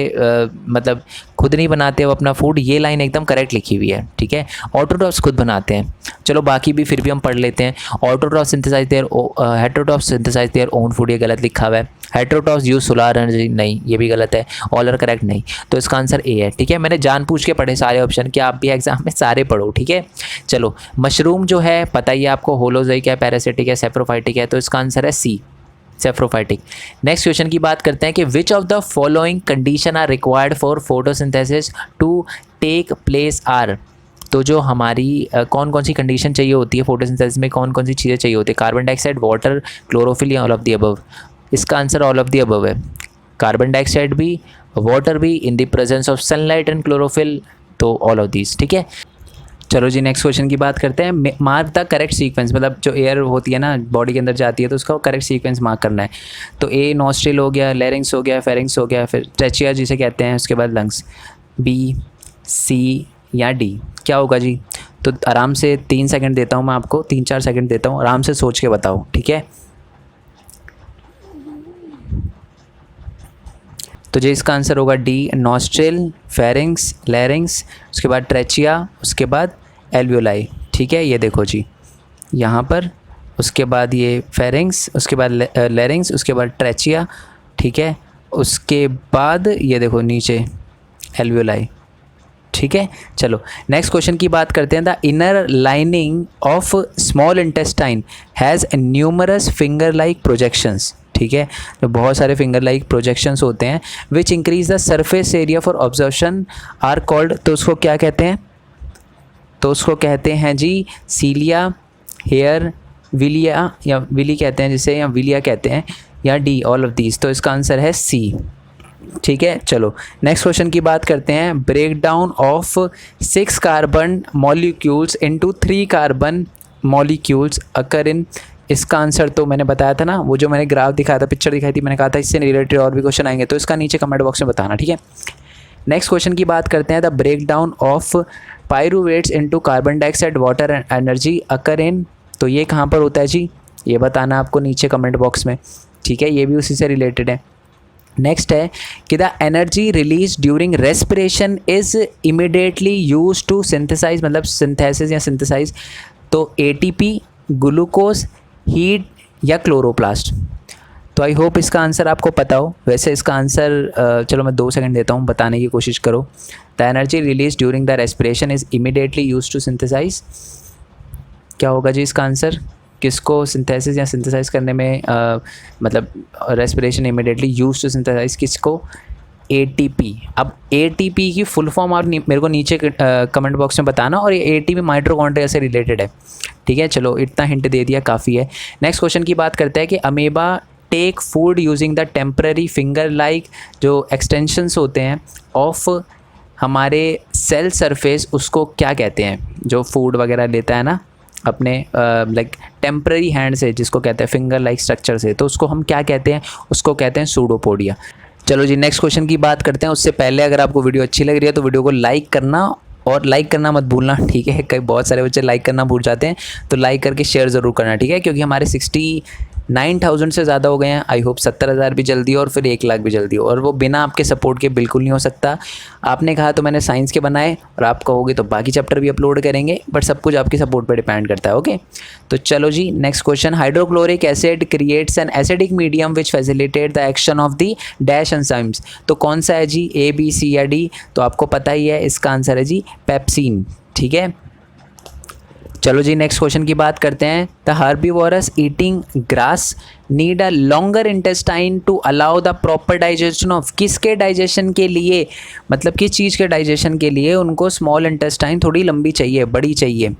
मतलब खुद नहीं बनाते हो अपना फूड, ये लाइन एकदम करेक्ट लिखी हुई है, ठीक है। ऑटोट्रॉफ्स खुद बनाते हैं। चलो बाकी भी फिर भी हम पढ़ लेते हैं। Autotrophs synthesize their, heterotrophs synthesize their own food, ये गलत लिखा हुआ है। हेटेरोट्रॉफ्स यूज सोलर एनर्जी, नहीं, ये भी गलत है। ऑल आर करेक्ट, नहीं। तो इसका आंसर ए है, ठीक है। मैंने जानबूझ के पढ़े सारे ऑप्शन, कि आप भी एग्जाम में सारे पढ़ो, ठीक है। चलो मशरूम जो है पता ही है आपको, होलोजोइक है, पैरासिटिक है, सेप्रोफाइटिक है, तो इसका आंसर है सी, सेप्रोफाइटिक। नेक्स्ट क्वेश्चन की बात करते हैं कि which of the following condition are required for photosynthesis to take place are. तो जो हमारी कौन कौन सी कंडीशन चाहिए होती है फोटोसिंथेसिस में, कौन कौन सी चीज़ें चाहिए होती है, कार्बन डाइऑक्साइड, वाटर, क्लोरोफिल या ऑल ऑफ द अबव। इसका answer all of the above है, कार्बन डाइऑक्साइड भी, वाटर भी, in the presence of sunlight and chlorophyll, तो ऑल ऑफ दीज, ठीक है। चलो जी नेक्स्ट क्वेश्चन की बात करते हैं। मार्क द करेक्ट सीक्वेंस, मतलब जो एयर होती है ना बॉडी के अंदर जाती है, तो उसका करेक्ट सीक्वेंस मार्क करना है। तो ए नॉस्ट्रिल हो गया, लैरिंग्स हो गया, फेरिंग्स हो गया, फिर ट्रेचिया जिसे कहते हैं, उसके बाद लंग्स, बी, सी या डी, क्या होगा जी। तो आराम से 3 सेकंड देता हूँ मैं आपको, 3-4 सेकंड देता हूँ, आराम से सोच के बताओ, ठीक है। तो जी इसका आंसर होगा डी, नॉस्ट्रिल, फेरिंग्स, लैरिंग्स, उसके बाद ट्रेचिया, उसके बाद एल्वियोलाई, ठीक है। ये देखो जी यहाँ पर, उसके बाद ये फेरिंग्स, उसके बाद लैरिंग्स, उसके बाद ट्रेचिया, ठीक है। उसके बाद ये देखो नीचे एल्वियोलाई, ठीक है। चलो नेक्स्ट क्वेश्चन की बात करते हैं। The inner lining of small intestine has numerous finger like projections, ठीक है। तो बहुत सारे फिंगर लाइक प्रोजेक्शंस होते हैं, which increase the surface area for observation are called. तो उसको क्या कहते हैं, तो उसको कहते हैं जी सीलिया, हेयर, विलिया, या विली कहते हैं जिसे, या विलिया कहते हैं, या डी, ऑल ऑफ दीज। तो इसका आंसर है सी, ठीक है। चलो नेक्स्ट क्वेश्चन की बात करते हैं। Break down of 6 carbon molecules into 3 carbon molecules occur in इसका आंसर तो मैंने बताया था ना, वो जो मैंने ग्राफ दिखाया था, पिक्चर दिखाई थी, मैंने कहा था इससे रिलेटेड और भी क्वेश्चन आएंगे, तो इसका नीचे कमेंट बॉक्स में बताना, ठीक है। नेक्स्ट क्वेश्चन की बात करते हैं, the break down of pyruvates into carbon dioxide water and energy occur in, तो ये कहाँ पर होता है जी, ये बताना आपको नीचे कमेंट बॉक्स में, ठीक है, ये भी उसी से रिलेटेड है। नेक्स्ट है कि the energy release during respiration is immediately use to synthesize, मतलब सिंथेसिस या सिंथेसाइज, तो एटीपी, ग्लूकोज, हीट या क्लोरोप्लास्ट। तो आई होप इसका आंसर आपको पता हो। वैसे इसका आंसर चलो मैं 2 सेकंड देता हूँ, बताने की कोशिश करो। The energy release during the respiration is immediately use to synthesize, क्या होगा जी इसका आंसर? किसको सिंथेसिस या सिंथेसाइज करने में मतलब respiration immediately use to synthesize किसको? एटीपी। अब एटीपी की फुल फॉर्म आप मेरे को नीचे कमेंट बॉक्स में बताना, और ये एटीपी माइटोकॉन्ड्रिया से रिलेटेड है, ठीक है। चलो इतना हिंट दे दिया, काफ़ी है। नेक्स्ट क्वेश्चन की बात करते हैं कि amoeba take food using the temporary finger like जो एक्सटेंशंस होते हैं ऑफ हमारे सेल सरफेस, उसको क्या कहते हैं? जो फूड वगैरह लेता है ना अपने लाइक टेम्पररी हैंड से, जिसको कहते हैं फिंगर लाइक स्ट्रक्चर से, तो उसको हम क्या कहते हैं? उसको कहते हैं सूडोपोडिया। चलो जी नेक्स्ट क्वेश्चन की बात करते हैं। उससे पहले अगर आपको वीडियो अच्छी लग रही है तो वीडियो को लाइक करना, और लाइक करना मत भूलना, ठीक है। कई बहुत सारे बच्चे लाइक करना भूल जाते हैं, तो लाइक करके शेयर ज़रूर करना, ठीक है, क्योंकि हमारे 69,000 से ज़्यादा हो गए हैं। आई होप 70,000 भी जल्दी हो और फिर 1 लाख भी जल्दी हो, और वो बिना आपके सपोर्ट के बिल्कुल नहीं हो सकता। आपने कहा तो मैंने साइंस के बनाए, और आप कहोगे तो बाकी चैप्टर भी अपलोड करेंगे, बट सब कुछ आपकी सपोर्ट पर डिपेंड करता है, ओके। तो चलो जी next question, hydrochloric acid creates an acidic medium which facilitate the action of the dash enzymes, तो कौन सा है जी? ए, बी, सी या डी? तो आपको पता ही है, इसका आंसर है जी पेप्सिन, ठीक है। चलो जी नेक्स्ट क्वेश्चन की बात करते हैं, the herbivorous eating grass need a longer intestine to allow the proper digestion of, किसके डाइजेशन के लिए, मतलब किस चीज़ के डाइजेशन के लिए उनको स्मॉल इंटेस्टाइन थोड़ी लंबी चाहिए, बड़ी चाहिए,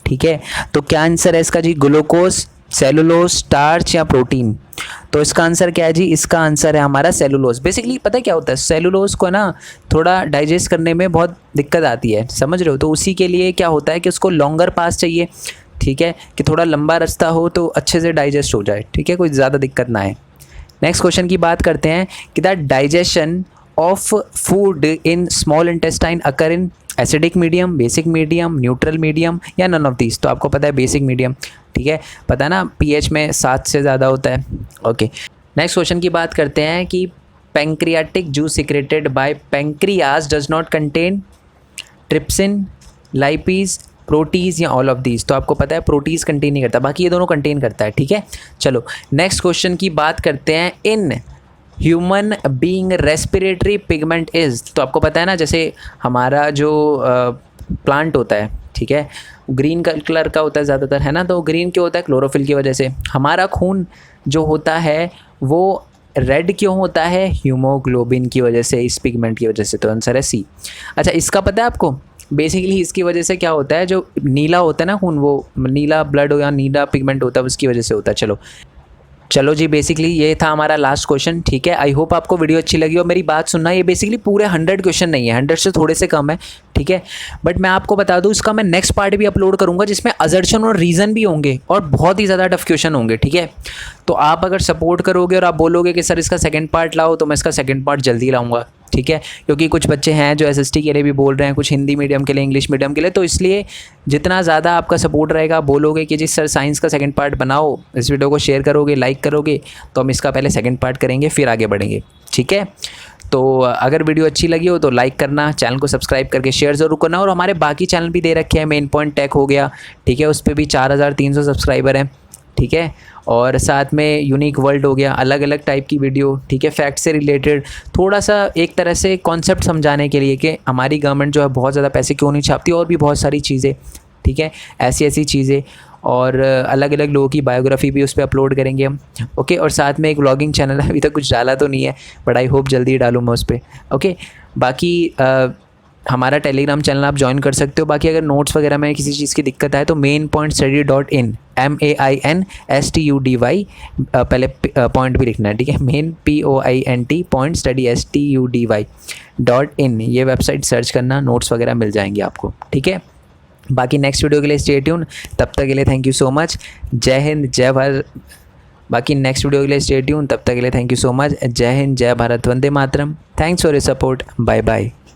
ठीक है। तो क्या आंसर है इसका जी? ग्लूकोज, सेलुलोज, स्टार्च या प्रोटीन? तो इसका आंसर क्या है जी? इसका आंसर है हमारा सेलुलोज। बेसिकली पता है क्या होता है, सेलुलोज को ना थोड़ा डाइजेस्ट करने में बहुत दिक्कत आती है, समझ रहे हो, तो उसी के लिए क्या होता है कि उसको लॉन्गर पास चाहिए, ठीक है, कि थोड़ा लंबा रास्ता हो तो अच्छे से डाइजेस्ट हो जाए, ठीक है, कोई ज़्यादा दिक्कत ना आए। नेक्स्ट क्वेश्चन की बात करते हैं कि the digestion of food in small intestine occur in acidic medium, basic medium, neutral medium या नन ऑफ दीज? तो आपको पता है बेसिक मीडियम, ठीक है, पता है ना, पीएच में 7 से ज़्यादा होता है, ओके। नेक्स्ट क्वेश्चन की बात करते हैं कि pancreatic juice secreted by pancreas does not contain trypsin, lipase, protease या ऑल ऑफ दीज? तो आपको पता है प्रोटीज कंटेन नहीं करता, बाकी ये दोनों कंटेन करता है, ठीक है। चलो नेक्स्ट क्वेश्चन की बात करते हैं, in human being respiratory pigment is, तो आपको पता है ना, जैसे हमारा जो प्लांट होता है, ठीक है, ग्रीन कलर का होता है ज़्यादातर, है ना, तो ग्रीन क्यों होता है? क्लोरोफिल की वजह से। हमारा खून जो होता है वो रेड क्यों होता है? हीमोग्लोबिन की वजह से, इस पिगमेंट की वजह से। तो आंसर है सी। अच्छा इसका पता है आपको? बेसिकली इसकी वजह से क्या होता है, जो नीला होता है ना खून, वो नीला ब्लड हो या नीला पिगमेंट होता है, उसकी वजह से होता है। चलो जी बेसिकली ये था हमारा लास्ट क्वेश्चन, ठीक है। आई होप आपको वीडियो अच्छी लगी, और मेरी बात सुनना, ये बेसिकली पूरे 100 क्वेश्चन नहीं है, 100 से थोड़े से कम है, ठीक है, बट मैं आपको बता दूं इसका मैं नेक्स्ट पार्ट भी अपलोड करूंगा, जिसमें असर्शन और रीज़न भी होंगे, और बहुत ही ज़्यादा टफ क्वेश्चन होंगे, ठीक है। तो आप अगर सपोर्ट करोगे और आप बोलोगे कि सर इसका सेकंड पार्ट लाओ, तो मैं इसका सेकंड पार्ट जल्दी लाऊंगा, ठीक है, क्योंकि कुछ बच्चे हैं जो एसएसटी के लिए भी बोल रहे हैं, कुछ हिंदी मीडियम के लिए, इंग्लिश मीडियम के लिए, तो इसलिए जितना ज़्यादा आपका सपोर्ट रहेगा, बोलोगे कि जी सर साइंस का सेकंड पार्ट बनाओ, इस वीडियो को शेयर करोगे, लाइक करोगे, तो हम इसका पहले सेकंड पार्ट करेंगे, फिर आगे बढ़ेंगे, ठीक है। तो अगर वीडियो अच्छी लगी हो तो लाइक करना, चैनल को सब्सक्राइब करके शेयर ज़रूर करना, और हमारे बाकी चैनल भी दे रखे हैं, मेन पॉइंट टेक हो गया, ठीक है, उस पर भी 4,300 सब्सक्राइबर हैं, ठीक है, और साथ में यूनिक वर्ल्ड हो गया, अलग अलग टाइप की वीडियो, ठीक है, फैक्ट से रिलेटेड, थोड़ा सा एक तरह से कॉन्सेप्ट समझाने के लिए कि हमारी गवर्नमेंट जो है बहुत ज़्यादा पैसे क्यों नहीं छापती, और भी बहुत सारी चीज़ें, ठीक है, ऐसी चीज़ें, और अलग अलग लोगों की बायोग्राफी भी उस पर अपलोड करेंगे हम, ओके। और साथ में एक व्लॉगिंग चैनल है, अभी तक कुछ डाला तो नहीं है, बट आई होप जल्दी डालूँ मैं उस पर, ओके। बाकी हमारा टेलीग्राम चैनल आप ज्वाइन कर सकते हो। बाकी अगर नोट्स वगैरह में किसी चीज़ की दिक्कत आए तो mainpointstudy.in MAINSTUDY पहले पॉइंट भी लिखना है, ठीक है, main POINT .study ये वेबसाइट सर्च करना, नोट्स वगैरह मिल जाएंगे आपको, ठीक है। बाकी नेक्स्ट वीडियो के लिए स्टे ट्यून, तब तक के लिए थैंक यू सो मच। जय हिंद जय भारत। बाकी नेक्स्ट वीडियो के लिए स्टे ट्यून, तब तक के लिए थैंक यू सो मच। जय हिंद जय भारत, वंदे मातरम। Thanks for your support, bye bye.